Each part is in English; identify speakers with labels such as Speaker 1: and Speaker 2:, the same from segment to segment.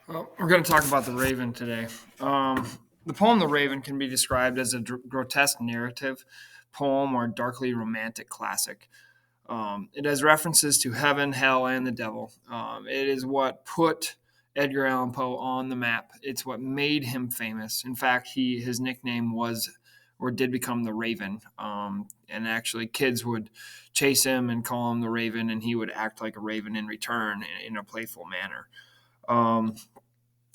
Speaker 1: Well, we're going to talk about The Raven today. Um, the poem The Raven can be described as a grotesque narrative poem or darkly romantic classic. It has references to heaven, hell, and the devil. It is what put Edgar Allan Poe on the map. It's what made him famous. In fact, his nickname was or did become the Raven. And actually, kids would chase him and call him the Raven, and he would act like a raven in return in a playful manner. Um,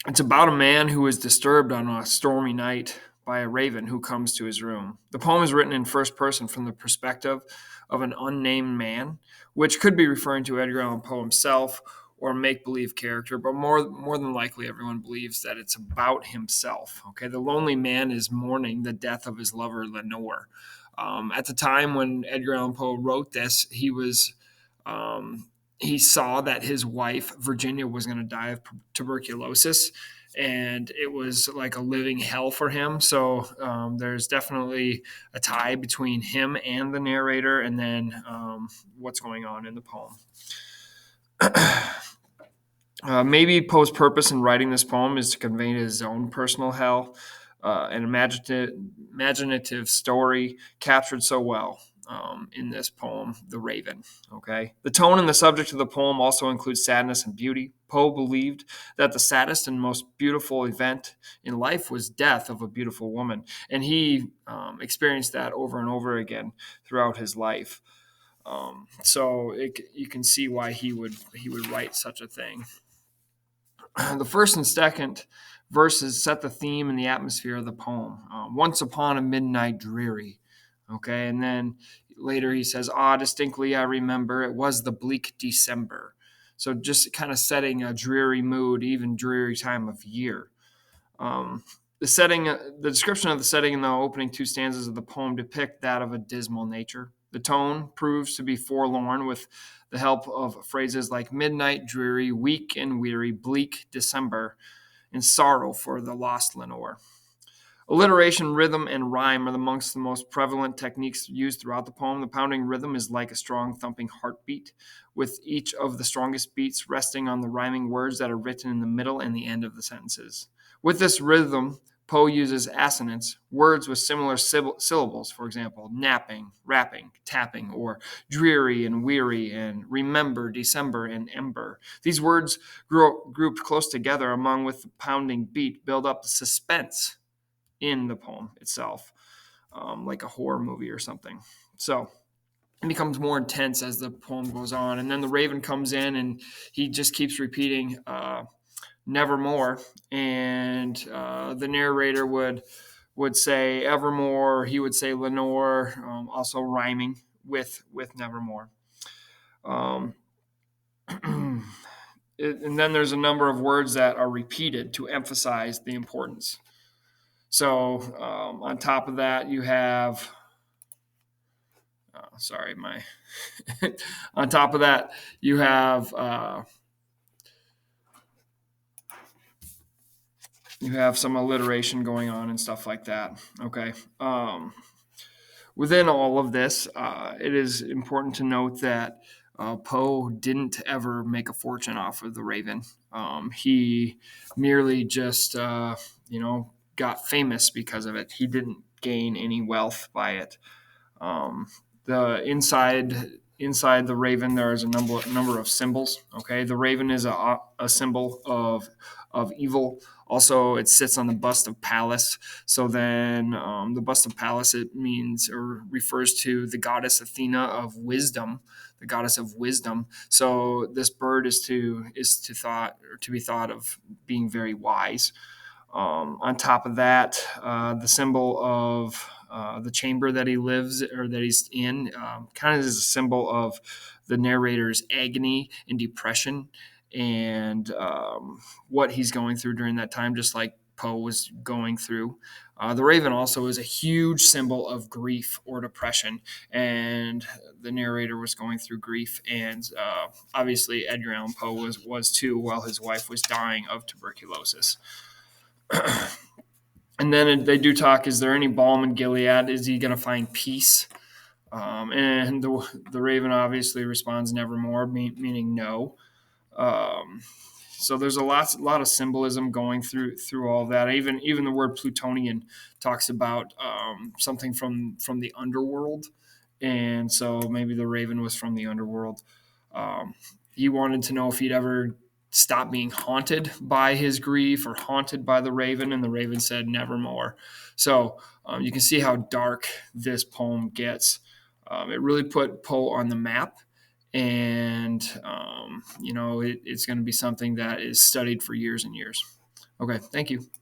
Speaker 1: it's about a man who is disturbed on a stormy night by a raven who comes to his room. The poem is written in first person from the perspective of an unnamed man, which could be referring to Edgar Allan Poe himself or a make-believe character, but more than likely everyone believes that it's about himself. Okay, the lonely man is mourning the death of his lover Lenore. At the time when Edgar Allan Poe wrote this, um, he saw that his wife Virginia was going to die of tuberculosis, and it was like a living hell for him. So there's definitely a tie between him and the narrator, and then what's going on in the poem. Maybe Poe's purpose in writing this poem is to convey his own personal hell, an imaginative story captured so well in this poem, The Raven. Okay. The tone and the subject of the poem also includes sadness and beauty. Poe believed that the saddest and most beautiful event in life was death of a beautiful woman, and he experienced that over and over again throughout his life. You can see why he would write such a thing. The first and second verses set the theme and the atmosphere of the poem. Once upon a midnight dreary. Okay. And then later he says, ah, distinctly I remember it was the bleak December. So just kind of setting a dreary mood, even dreary time of year. Um, the description of the setting in the opening two stanzas of the poem depict that of a dismal nature. The tone proves to be forlorn with the help of phrases like midnight, dreary, weak and weary, bleak December, and sorrow for the lost Lenore. Alliteration, rhythm, and rhyme are amongst the most prevalent techniques used throughout the poem. The pounding rhythm is like a strong thumping heartbeat, with each of the strongest beats resting on the rhyming words that are written in the middle and the end of the sentences. With this rhythm, Poe uses assonants, words with similar syllables, for example, napping, rapping, tapping, or dreary and weary, and remember, December, and ember. These words grouped close together, among with the pounding beat, build up the suspense in the poem itself, like a horror movie or something. So it becomes more intense as the poem goes on. And then the raven comes in and he just keeps repeating nevermore. And the narrator would say evermore, he would say Lenore, also rhyming with nevermore. Um, and then there's a number of words that are repeated to emphasize the importance. So on top of that, you have, sorry, my, on top of that, you have some alliteration going on and stuff like that. Okay. Within all of this, it is important to note that Poe didn't ever make a fortune off of the Raven. He merely just, got famous because of it. He didn't gain any wealth by it. Um, the inside the raven, there is a number of symbols. Okay, the raven is a symbol of evil. Also, it sits on the bust of Pallas. So then, the bust of Pallas, it means or refers to the goddess Athena of wisdom, the goddess of wisdom. So this bird is to be thought of being very wise. On top of that, the symbol of the chamber that he lives or that he's in kind of is a symbol of the narrator's agony and depression and what he's going through during that time, just like Poe was going through. The raven also is a huge symbol of grief or depression, and the narrator was going through grief, and obviously Edgar Allan Poe was too, while his wife was dying of tuberculosis. And then they do talk, is there any balm in Gilead? Is he going to find peace? And the raven obviously responds nevermore, meaning no. Um, So there's lot of symbolism going through all that. Even the word Plutonian talks about something from the underworld, and so maybe the raven was from the underworld. He wanted to know if he'd ever stop being haunted by his grief or haunted by the raven, and the raven said nevermore. So you can see how dark this poem gets. It really put Poe on the map, and it's going to be something that is studied for years and years. Okay, thank you.